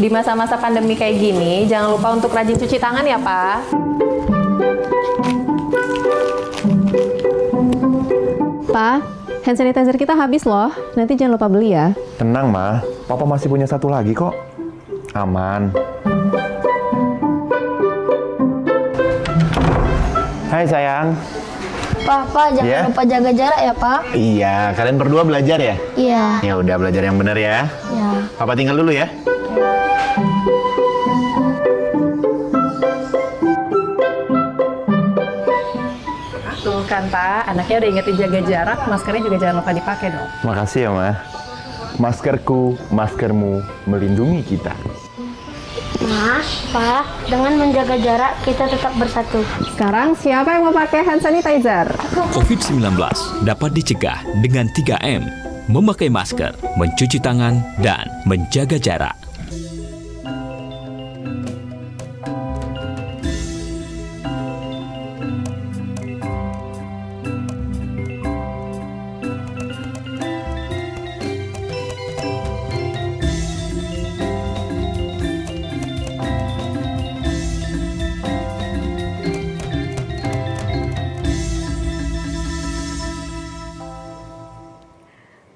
Di masa-masa pandemi kayak gini, jangan lupa untuk rajin cuci tangan ya, Pak. Pak, hand sanitizer kita habis loh. Nanti jangan lupa beli ya. Tenang, Ma. Papa masih punya 1 lagi kok. Aman. Hai, sayang. Pak, jangan lupa jaga jarak ya, Pak. Iya, kalian berdua belajar ya? Iya. Ya udah, belajar yang benar ya. Iya. Papa tinggal dulu ya. Tuh kan, Pak. Anaknya udah ingetin jaga jarak, maskernya juga jangan lupa dipakai dong. Makasih ya, Ma. Maskerku, maskermu melindungi kita. Mas, Pak, dengan menjaga jarak kita tetap bersatu. Sekarang siapa yang mau pakai hand sanitizer? COVID-19 dapat dicegah dengan 3M, memakai masker, mencuci tangan, dan menjaga jarak.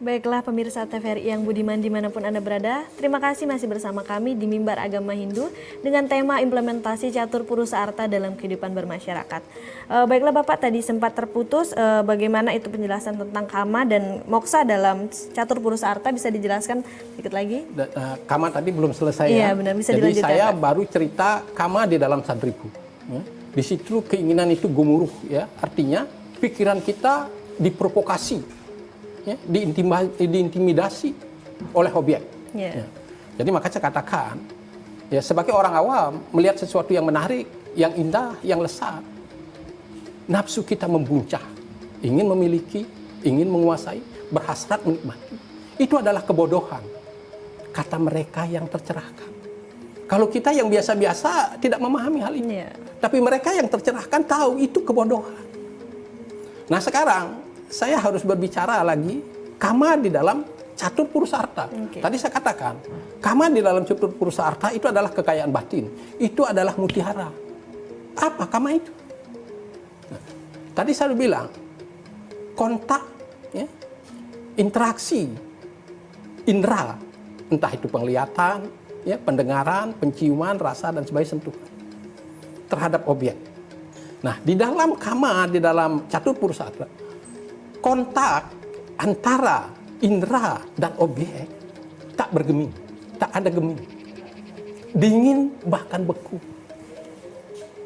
Baiklah pemirsa TVRI yang budiman dimanapun Anda berada, terima kasih masih bersama kami di Mimbar Agama Hindu dengan tema implementasi catur purusa arta dalam kehidupan bermasyarakat. Baiklah Bapak, tadi sempat terputus bagaimana itu penjelasan tentang kama dan moksa dalam catur purusa arta, bisa dijelaskan sedikit lagi? Kama tadi belum selesai ya? Iya benar, bisa Jadi dilanjutkan. saya baru cerita kama di dalam sadriku. Ya. Di situ keinginan itu gemuruh, ya. Artinya pikiran kita diprovokasi. Ya, diintimidasi oleh objek. Ya. Jadi maka saya katakan, ya sebagai orang awam melihat sesuatu yang menarik, yang indah, yang lesat, nafsu kita membuncah, ingin memiliki, ingin menguasai, berhasrat menikmati. Itu adalah kebodohan, kata mereka yang tercerahkan. Kalau kita yang biasa-biasa tidak memahami hal ini, tapi mereka yang tercerahkan tahu itu kebodohan. Nah sekarang saya harus berbicara lagi kama di dalam catur purusa arta. Tadi saya katakan, kama di dalam catur purusa arta itu adalah kekayaan batin. Itu adalah mutiara. Apa kama itu? Nah, tadi saya bilang, kontak, ya, interaksi, indera, entah itu penglihatan, ya, pendengaran, penciuman, rasa, dan sebagainya sentuhan terhadap objek. Nah, di dalam kama, di dalam catur purusa arta, kontak antara indera dan objek tak bergeming, tak ada geming, dingin bahkan beku.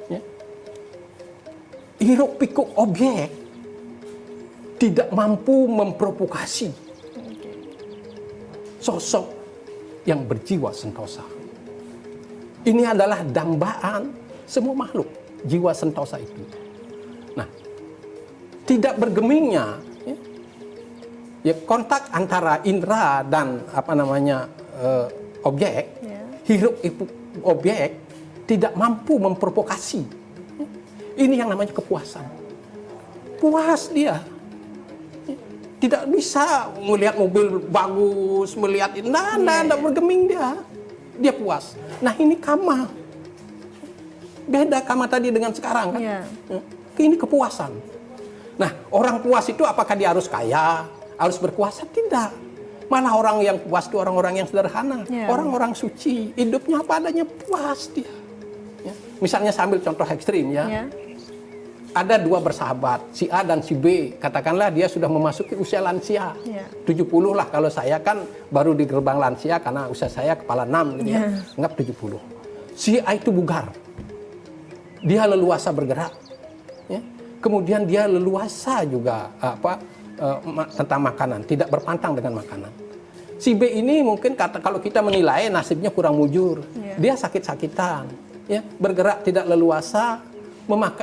Ya. Hiruk pikuk objek tidak mampu memprovokasi sosok yang berjiwa sentosa. Ini adalah dambaan semua makhluk, jiwa sentosa itu. Nah, tidak bergemingnya ya kontak antara indera dan objek, hiruk pikuk objek tidak mampu memprovokasi. Ini yang namanya kepuasan. Puas dia. Tidak bisa melihat mobil bagus, melihat tidak bergeming dia. Dia puas. Nah ini kama. Beda kama tadi dengan sekarang kan. Ini kepuasan. Nah orang puas itu apakah dia harus kaya? Harus berkuasa? Tidak. Malah orang yang puas itu orang-orang yang sederhana. Orang-orang suci. Hidupnya apa adanya, puas dia. Ya. Misalnya saya ambil contoh ekstrim ya. Ada dua bersahabat, si A dan si B. Katakanlah dia sudah memasuki usia lansia. 70 lah, kalau saya kan baru di gerbang lansia karena usia saya kepala 6 gitu ya. Anggap 70. Si A itu bugar. Dia leluasa bergerak. Ya. Kemudian dia leluasa juga tentang makanan, tidak berpantang dengan makanan. Si B ini mungkin kalau kita menilai nasibnya kurang mujur, dia sakit-sakitan, ya, bergerak tidak leluasa,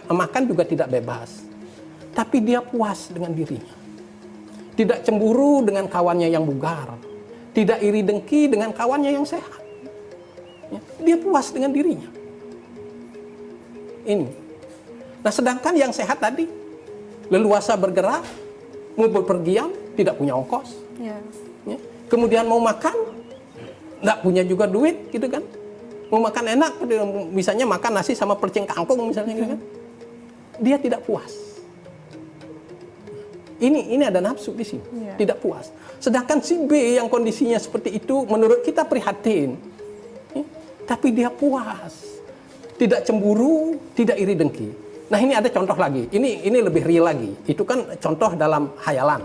makan juga tidak bebas. Tapi dia puas dengan dirinya. Tidak cemburu dengan kawannya yang bugar, tidak iri dengki dengan kawannya yang sehat. Ya, dia puas dengan dirinya. Ini. Nah, sedangkan yang sehat tadi leluasa bergerak, mau berpergian, tidak punya ongkos. Ya. Kemudian mau makan, tidak punya juga duit, gitu kan. Mau makan enak, misalnya makan nasi sama percing kangkung, misalnya gitu kan. Dia tidak puas. Ini ada nafsu di sini, tidak puas. Sedangkan si B yang kondisinya seperti itu, menurut kita prihatin. Tapi dia puas. Tidak cemburu, tidak iri dengki. Nah ini ada contoh lagi, ini lebih real lagi. Itu kan contoh dalam hayalan.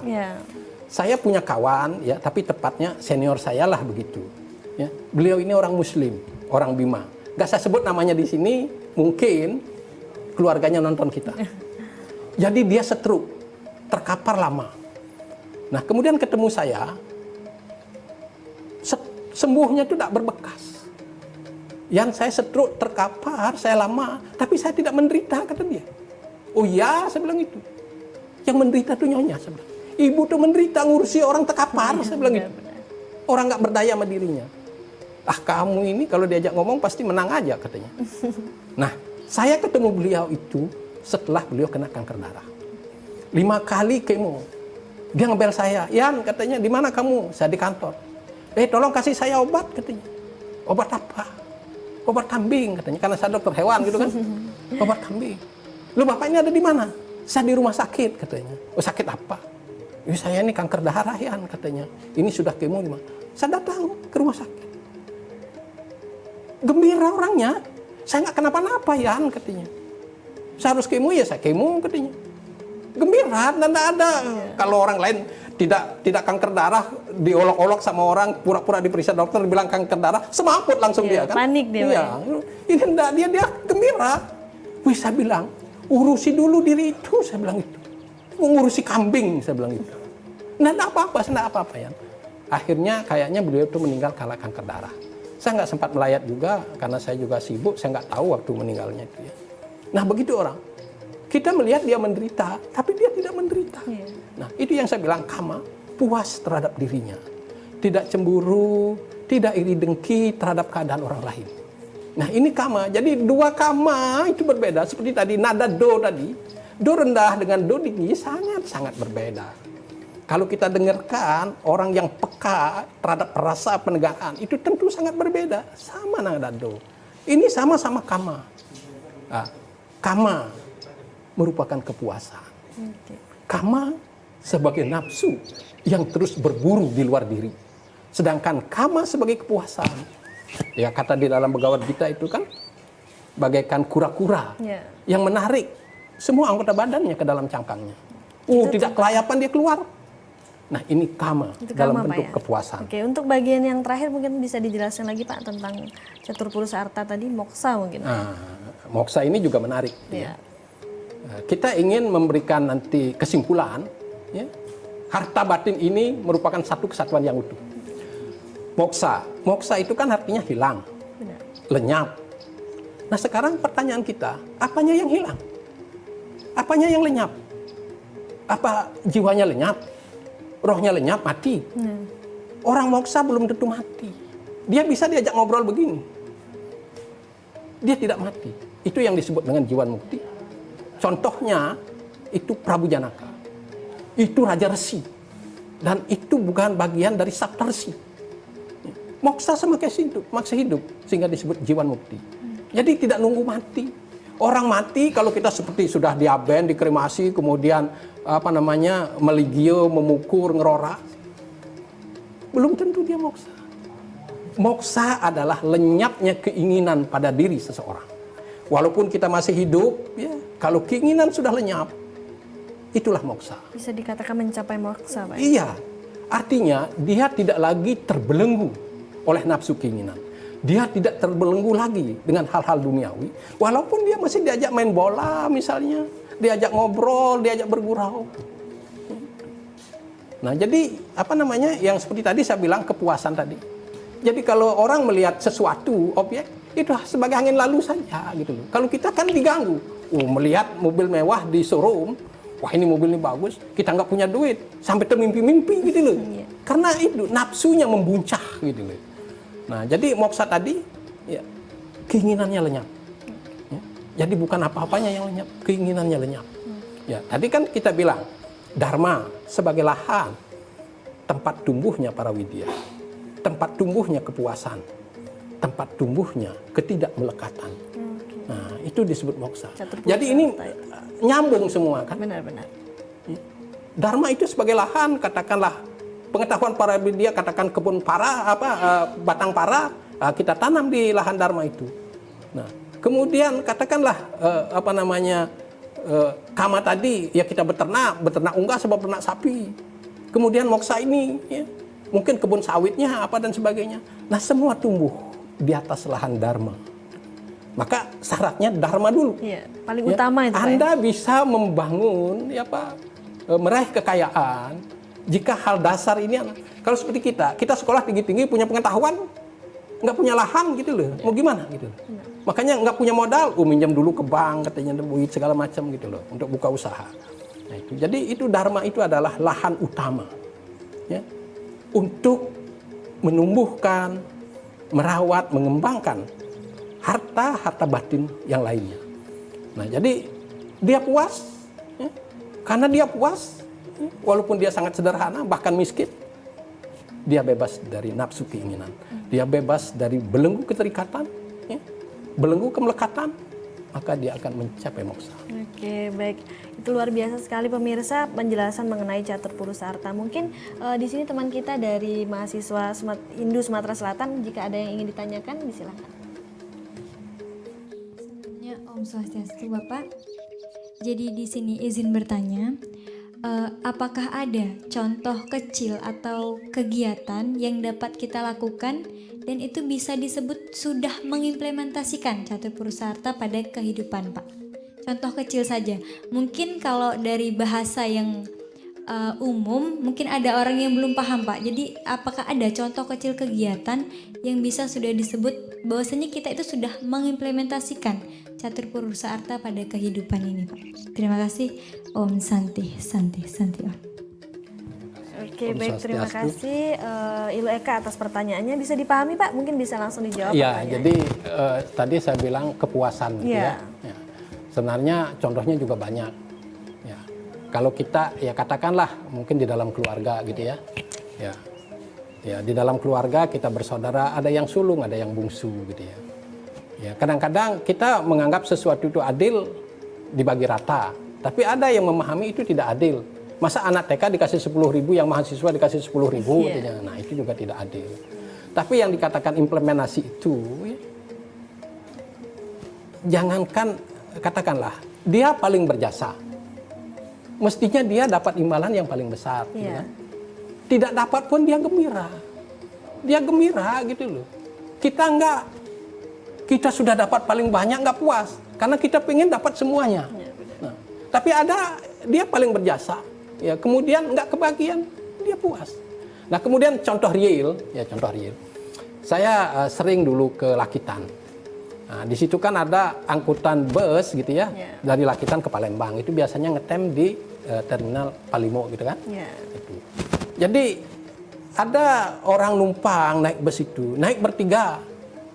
Saya punya kawan, ya, tapi tepatnya senior saya lah begitu. Ya. Beliau ini orang Muslim, orang Bima. Gak saya sebut namanya di sini, mungkin keluarganya nonton kita. Jadi dia stroke, terkapar lama. Nah kemudian ketemu saya, sembuhnya itu tidak berbekas. Yang saya stroke terkapar, saya lama, tapi saya tidak menderita, kata dia. Oh ya, saya bilang itu. Yang menderita tuh nyonya, saya bilang. Ibu tuh menderita ngurusi orang terkapar, saya bilang gitu. Orang nggak berdaya sama dirinya. Ah, kamu ini kalau diajak ngomong pasti menang aja, katanya. Nah, saya ketemu beliau itu setelah beliau kena kanker darah. 5 kali kemo. Dia ngebel saya, Yan, katanya, di mana kamu? Saya di kantor. Tolong kasih saya obat, katanya. Obat apa? Obat kambing, katanya. Karena saya dokter hewan gitu kan. Obat kambing. Lu bapak ini ada di mana? Saya di rumah sakit, katanya. Oh, sakit apa? Saya ini kanker darah, Yan, katanya. Ini sudah kemo 5. Saya datang ke rumah sakit. Gembira orangnya. Saya nggak kenapa-napa, Yan, katanya. Saya harus kemo, ya saya kemo, katanya. Gembira, dan tidak ada. Kalau orang lain tidak kanker darah, diolok-olok sama orang, pura-pura diperiksa dokter, bilang kanker darah, semaput langsung dia kan. Panik dia. Iya. Ini enggak, dia gembira. Wih, saya bilang, urusi dulu diri itu, saya bilang itu. Mengurusi kambing, saya bilang itu. Nggak ada apa-apa, ya. Akhirnya kayaknya beliau itu meninggal karena kanker darah. Saya nggak sempat melayat juga, karena saya juga sibuk, saya nggak tahu waktu meninggalnya itu ya. Nah, begitu orang. Kita melihat dia menderita, tapi dia tidak menderita. Nah, itu yang saya bilang, Kama puas terhadap dirinya. Tidak cemburu, tidak iri dengki terhadap keadaan orang lain. Nah, ini Kama. Jadi 2 Kama itu berbeda. Seperti tadi, nada do tadi. Do rendah dengan do tinggi sangat-sangat berbeda. Kalau kita dengarkan orang yang peka terhadap rasa penegakan, itu tentu sangat berbeda. Sama nada do. Ini sama-sama Kama. Nah, Kama merupakan kepuasan. Kama sebagai nafsu yang terus berburu di luar diri. Sedangkan Kama sebagai kepuasan. Ya, kata di dalam Bhagavad Gita itu kan bagaikan kura-kura yang menarik semua anggota badannya ke dalam cangkangnya. Tidak kelayapan dia keluar. Nah, ini Kama itu dalam Kama, bentuk kepuasan. Oke, untuk bagian yang terakhir mungkin bisa dijelaskan lagi Pak tentang Catur Purusa Arta tadi, moksa mungkin. Nah, moksa ini juga menarik. Ya. Kita ingin memberikan nanti kesimpulan, ya, harta batin ini merupakan satu kesatuan yang utuh. Moksa itu kan artinya hilang, lenyap. Nah, sekarang pertanyaan kita, apanya yang hilang? Apanya yang lenyap? Apa jiwanya lenyap? Rohnya lenyap, mati? Orang moksa belum tentu mati. Dia bisa diajak ngobrol begini. Dia tidak mati. Itu yang disebut dengan jiwa mukti. Contohnya itu Prabu Janaka, itu Raja Resi, dan itu bukan bagian dari Saptarsi. Moksa sama masih hidup, sehingga disebut jiwa mukti. Jadi tidak nunggu mati. Orang mati kalau kita seperti sudah diaben, dikremasi, kemudian meligio, memukur, ngerora, belum tentu dia moksa. Moksa adalah lenyapnya keinginan pada diri seseorang. Walaupun kita masih hidup, ya, kalau keinginan sudah lenyap, itulah moksa. Bisa dikatakan mencapai moksa, Pak? Iya, artinya dia tidak lagi terbelenggu oleh nafsu keinginan. Dia tidak terbelenggu lagi dengan hal-hal duniawi. Walaupun dia masih diajak main bola misalnya, diajak ngobrol, diajak bergurau. Nah, jadi yang seperti tadi saya bilang kepuasan tadi. Jadi kalau orang melihat sesuatu, objek, itu sebagai angin lalu saja gitu loh. Kalau kita kan diganggu. Melihat mobil mewah di showroom, wah ini mobil ini bagus, kita nggak punya duit, sampai termimpi-mimpi gitu loh. Karena itu nafsunya membuncah gitu loh. Nah, jadi moksa tadi, ya, keinginannya lenyap. Ya, jadi bukan apa-apanya yang lenyap, keinginannya lenyap. Ya, tadi kan kita bilang, dharma sebagai lahan, tempat tumbuhnya para widya, tempat tumbuhnya kepuasan, tempat tumbuhnya ketidakmelekatan. Nah, itu disebut moksa. Jadi ini nyambung semua kan? Benar-benar. Dharma itu sebagai lahan, katakanlah pengetahuan para widya, katakan kebun para, batang para, kita tanam di lahan dharma itu. Nah, kemudian katakanlah kama tadi, ya kita beternak unggas sebab beternak sapi. Kemudian moksa ini, ya, mungkin kebun sawitnya apa dan sebagainya. Nah, semua tumbuh di atas lahan dharma. Maka syaratnya dharma dulu. Iya, paling utama itu. Anda bisa membangun, meraih kekayaan, Jika hal dasar ini, kalau seperti kita sekolah tinggi-tinggi punya pengetahuan, nggak punya lahan gitu loh, mau gimana gitu. Makanya nggak punya modal, minjam dulu ke bank katanya duit segala macam gitu loh untuk buka usaha. Nah, itu. Jadi itu dharma itu adalah lahan utama ya, untuk menumbuhkan, merawat, mengembangkan harta batin yang lainnya. Nah, jadi dia puas ya, karena dia puas ya, walaupun dia sangat sederhana bahkan miskin, dia bebas dari nafsu keinginan, dia bebas dari belenggu keterikatan ya, belenggu kemelekatan, maka dia akan mencapai moksa. Oke, baik. Itu luar biasa sekali pemirsa penjelasan mengenai catur purusa harta. Mungkin di sini teman kita dari mahasiswa Hindu Sumatera Selatan, jika ada yang ingin ditanyakan, disilakan. Sebelumnya Om Swastiastu Bapak. Jadi di sini izin bertanya, apakah ada contoh kecil atau kegiatan yang dapat kita lakukan dan itu bisa disebut sudah mengimplementasikan catur purusa harta pada kehidupan, Pak? Contoh kecil saja. Mungkin kalau dari bahasa yang umum, mungkin ada orang yang belum paham, Pak. Jadi apakah ada contoh kecil kegiatan yang bisa sudah disebut bahwasanya kita itu sudah mengimplementasikan catur purusa harta pada kehidupan ini, Pak? Terima kasih. Om Santi Om. Oke, baik, terima kasih Ilu Eka atas pertanyaannya. Bisa dipahami, Pak? Mungkin bisa langsung dijawab. Ya, jadi tadi saya bilang kepuasan gitu ya. Sebenarnya contohnya juga banyak. Ya. Kalau kita ya katakanlah mungkin di dalam keluarga gitu ya. Ya, di dalam keluarga kita bersaudara, ada yang sulung, ada yang bungsu gitu ya. Ya, kadang-kadang kita menganggap sesuatu itu adil dibagi rata, tapi ada yang memahami itu tidak adil. Masa anak TK dikasih 10.000, yang mahasiswa dikasih 10.000 katanya. Nah, itu juga tidak adil. Tapi yang dikatakan implementasi itu ya, jangankan katakanlah dia paling berjasa, mestinya dia dapat imbalan yang paling besar. Gitu kan? Tidak dapat pun dia gembira gitu loh. Kita sudah dapat paling banyak nggak puas karena kita pengen dapat semuanya. Nah, tapi ada dia paling berjasa, ya kemudian nggak kebagian, dia puas. Nah, kemudian contoh real. Saya sering dulu ke Lakitan. Nah, di situ kan ada angkutan bus gitu ya, dari Lakitan ke Palembang. Itu biasanya ngetem di terminal Palimo gitu kan. Itu. Jadi ada orang numpang naik bus itu, naik bertiga.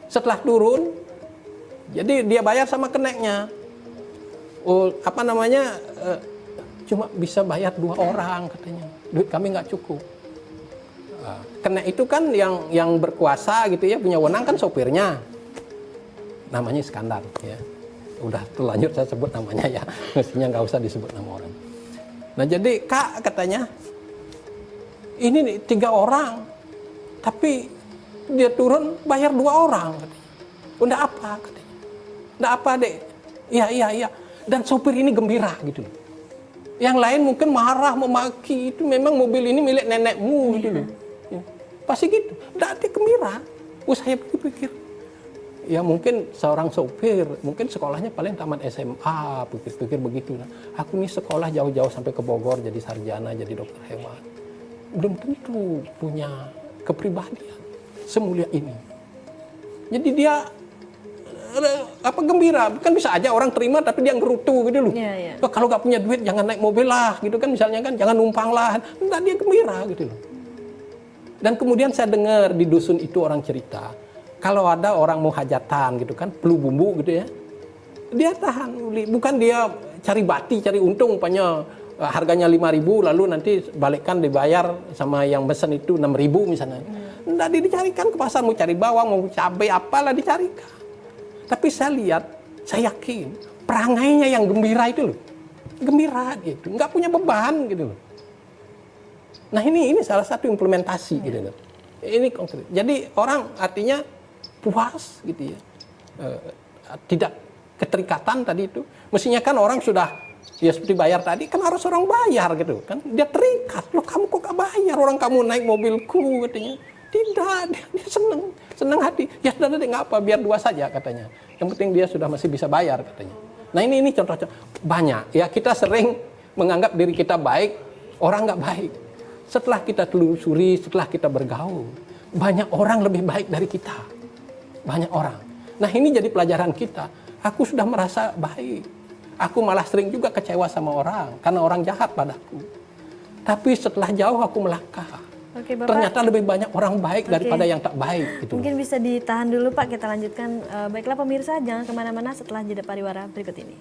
Setelah turun, jadi dia bayar sama keneknya. Cuma bisa bayar 2 orang katanya. Duit kami nggak cukup. Kenek itu kan yang berkuasa gitu ya, punya wewenang kan sopirnya. Namanya Iskandar ya. Udah terlanjur saya sebut namanya ya. Mestinya nggak usah disebut nama orang. Nah, jadi Kak katanya, ini nih 3 orang, tapi dia turun bayar 2 orang katanya. Udah apa katanya? Udah apa dek? Iya. Dan sopir ini gembira gitu loh. Yang lain mungkin marah, memaki, itu memang mobil ini milik nenekmu gitu loh. Ya. Pasti gitu. Dia gembira. Saya pikir, ya mungkin seorang sopir, mungkin sekolahnya paling tamat SMA, pikir-pikir begitu. Nah, aku nih sekolah jauh-jauh sampai ke Bogor jadi sarjana, jadi dokter hewan. Belum tentu punya kepribadian semulia ini. Jadi dia gembira, kan bisa aja orang terima tapi dia ngerutu gitu loh. Kalau nggak punya duit jangan naik mobil lah gitu kan, misalnya kan, jangan numpang lah. Nah, dia gembira gitu loh. Dan kemudian saya dengar di dusun itu orang cerita, kalau ada orang mau hajatan gitu kan, perlu bumbu gitu ya, dia tahan, bukan dia cari bati, cari untung, umpamanya harganya 5.000 lalu nanti balikkan dibayar sama yang mesen itu 6.000 misalnya. Nggak dicarikan ke pasar, mau cari bawang, mau cabai, apalah dicarikan. Tapi saya lihat, saya yakin perangainya yang gembira itu loh, gembira gitu, nggak punya beban gitu loh. Nah, ini salah satu implementasi gitu loh. Ini konkret. Jadi orang artinya puas gitu ya, tidak keterikatan tadi itu. Mestinya kan orang sudah ya seperti bayar tadi kan harus orang bayar gitu kan, dia terikat. Loh, kamu kok gak bayar, orang kamu naik mobilku katanya. Tidak, dia senang hati. Ya sudah, nggak apa, biar 2 saja katanya. Yang penting dia sudah masih bisa bayar katanya. Nah, ini contoh-contoh banyak ya. Kita sering menganggap diri kita baik, orang nggak baik. Setelah kita telusuri, setelah kita bergaul, banyak orang lebih baik dari kita. Banyak orang. Nah ini jadi pelajaran kita. Aku sudah merasa baik. Aku malah sering juga kecewa sama orang karena orang jahat padaku. Tapi setelah jauh aku melangkah. Oke, Bapak. Ternyata lebih banyak orang baik daripada yang tak baik. Gitu. Mungkin bisa ditahan dulu Pak, kita lanjutkan. Baiklah pemirsa, jangan kemana-mana setelah jeda pariwara berikut ini.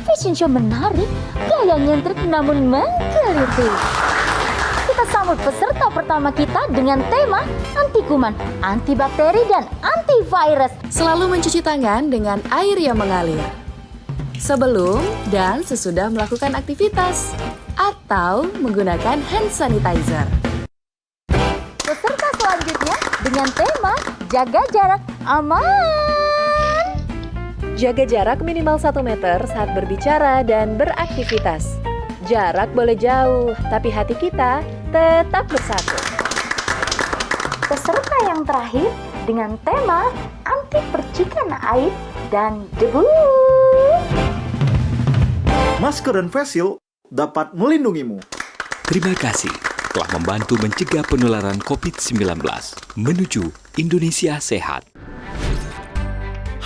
Fashion Show menarik, gaya nyentrik namun menggelitik. Kita sambut peserta pertama kita dengan tema anti kuman, antibakteri, dan antivirus. Selalu mencuci tangan dengan air yang mengalir. Sebelum dan sesudah melakukan aktivitas. Atau menggunakan hand sanitizer. Peserta selanjutnya dengan tema jaga jarak aman. Jaga jarak minimal 1 meter saat berbicara dan beraktivitas. Jarak boleh jauh, tapi hati kita tetap bersatu. Peserta yang terakhir dengan tema anti percikan air dan debu. Masker dan face shield dapat melindungimu. Terima kasih telah membantu mencegah penularan COVID-19 menuju Indonesia sehat.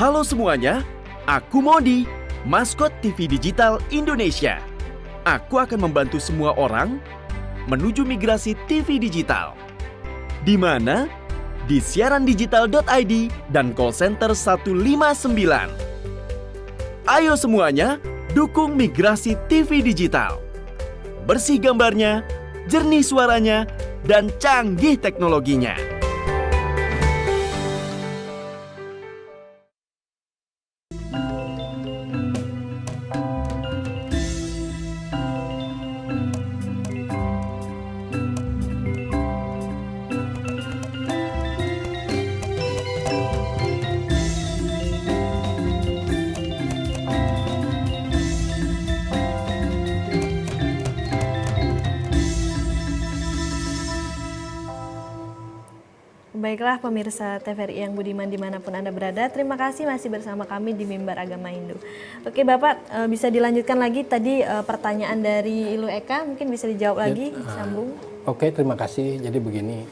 Halo semuanya, aku Modi, maskot TV Digital Indonesia. Aku akan membantu semua orang menuju migrasi TV digital. Di mana? Di siarandigital.id dan call center 159. Ayo semuanya, dukung migrasi TV digital. Bersih gambarnya, jernih suaranya, dan canggih teknologinya. Baiklah pemirsa TVRI yang budiman dimanapun Anda berada, terima kasih masih bersama kami di Mimbar Agama Hindu. Oke Bapak, bisa dilanjutkan lagi tadi pertanyaan dari Ilu Eka, mungkin bisa dijawab lagi, sambung. Oke, terima kasih. Jadi begini,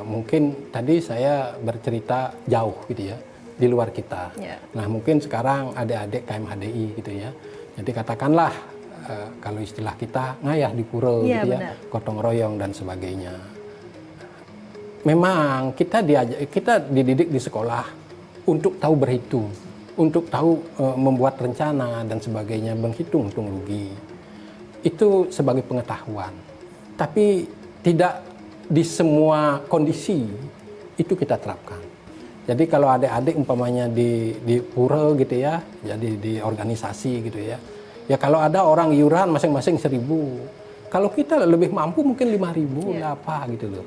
mungkin tadi saya bercerita jauh gitu ya, di luar kita. Ya. Nah mungkin sekarang adik-adik KMHDI gitu ya, jadi katakanlah kalau istilah kita ngayah di pura Ya, gitu ya, gotong royong dan sebagainya. Memang kita dididik di sekolah untuk tahu berhitung, untuk tahu membuat rencana dan sebagainya, menghitung untung rugi. Itu sebagai pengetahuan. Tapi tidak di semua kondisi itu kita terapkan. Jadi kalau adik-adik umpamanya di pura gitu ya, jadi di organisasi gitu ya. Ya kalau ada orang iuran masing-masing 1.000. Kalau kita lebih mampu mungkin 5.000 lah apa gitu loh.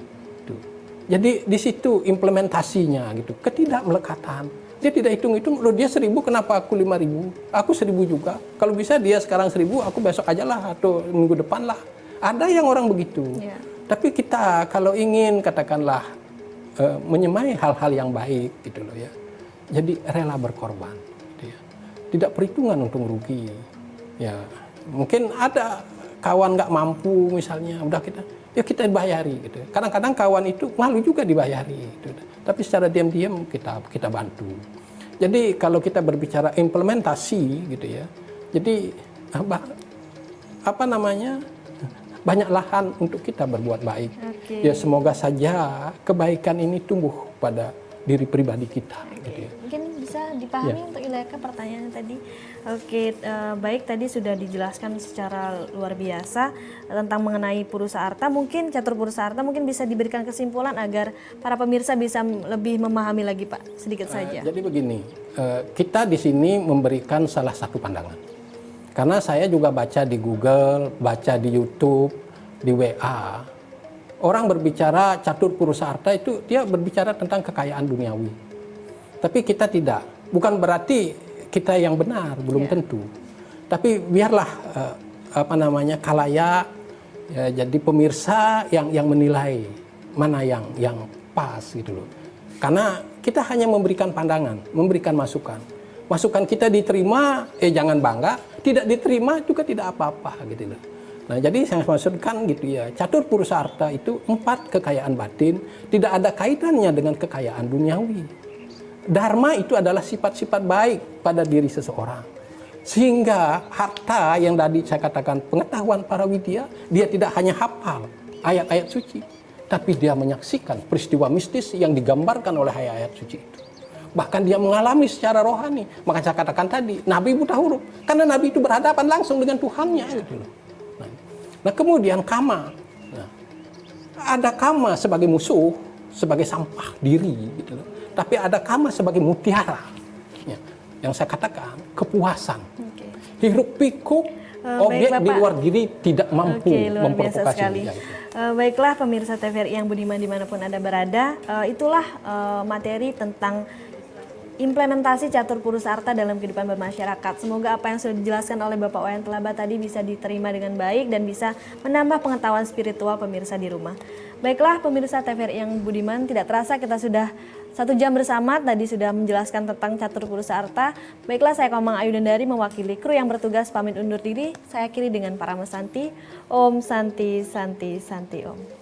Jadi di situ implementasinya gitu, ketidakmelekatan. Dia tidak hitung-hitung, loh dia 1.000 kenapa aku 5.000? Aku 1.000 juga. Kalau bisa dia sekarang 1.000, aku besok aja lah atau minggu depan lah. Ada yang orang begitu. Tapi kita kalau ingin katakanlah menyemai hal-hal yang baik gitu loh ya. Jadi rela berkorban. Gitu ya. Tidak perhitungan untung rugi. Ya mungkin ada kawan nggak mampu misalnya, udah kita bayari gitu. Kadang-kadang kawan itu malu juga dibayari gitu. Tapi secara diam-diam kita bantu. Jadi kalau kita berbicara implementasi gitu ya. Jadi apa namanya? Banyak lahan untuk kita berbuat baik. Ya semoga saja kebaikan ini tumbuh pada diri pribadi kita gitu ya. Mungkin bisa dipahami untuk Ileka pertanyaannya tadi. Oke, baik tadi sudah dijelaskan secara luar biasa tentang mengenai Purusa Arta. Mungkin Catur Purusa Arta mungkin bisa diberikan kesimpulan agar para pemirsa bisa lebih memahami lagi Pak, sedikit saja. Jadi begini, kita di sini memberikan salah satu pandangan. Karena saya juga baca di Google, baca di YouTube, di WA, orang berbicara catur purusa arta itu dia berbicara tentang kekayaan duniawi. Tapi kita tidak. Bukan berarti kita yang benar, belum tentu. Tapi biarlah khalayak jadi pemirsa yang menilai mana yang pas gitu loh. Karena kita hanya memberikan pandangan, memberikan masukan. Masukan kita diterima, jangan bangga. Tidak diterima juga tidak apa-apa gitu loh. Nah, jadi saya maksudkan gitu ya, catur purusa arta itu 4 kekayaan batin, tidak ada kaitannya dengan kekayaan duniawi. Dharma itu adalah sifat-sifat baik pada diri seseorang. Sehingga harta yang tadi saya katakan pengetahuan para widya, dia tidak hanya hafal ayat-ayat suci, tapi dia menyaksikan peristiwa mistis yang digambarkan oleh ayat-ayat suci itu. Bahkan dia mengalami secara rohani. Maka saya katakan tadi, Nabi buta huruf. Karena Nabi itu berhadapan langsung dengan Tuhannya gitu loh. Nah kemudian kama, ada kama sebagai musuh, sebagai sampah diri, gitu. Tapi ada kama sebagai mutiara, yang saya katakan kepuasan. Hiruk pikuk objek di luar diri tidak mampu memprovokasi. Baiklah pemirsa TVRI yang budiman dimanapun Anda berada, itulah materi tentang implementasi catur purusa arta dalam kehidupan bermasyarakat. Semoga apa yang sudah dijelaskan oleh Bapak Wayan Telaba tadi bisa diterima dengan baik dan bisa menambah pengetahuan spiritual pemirsa di rumah. Baiklah pemirsa TVRI yang budiman, tidak terasa kita sudah 1 jam bersama, tadi sudah menjelaskan tentang catur purusa arta. Baiklah, saya Komang Ayu Dendari mewakili kru yang bertugas pamit undur diri. Saya akhiri dengan para mesanti. Om Santi Santi Santi Om.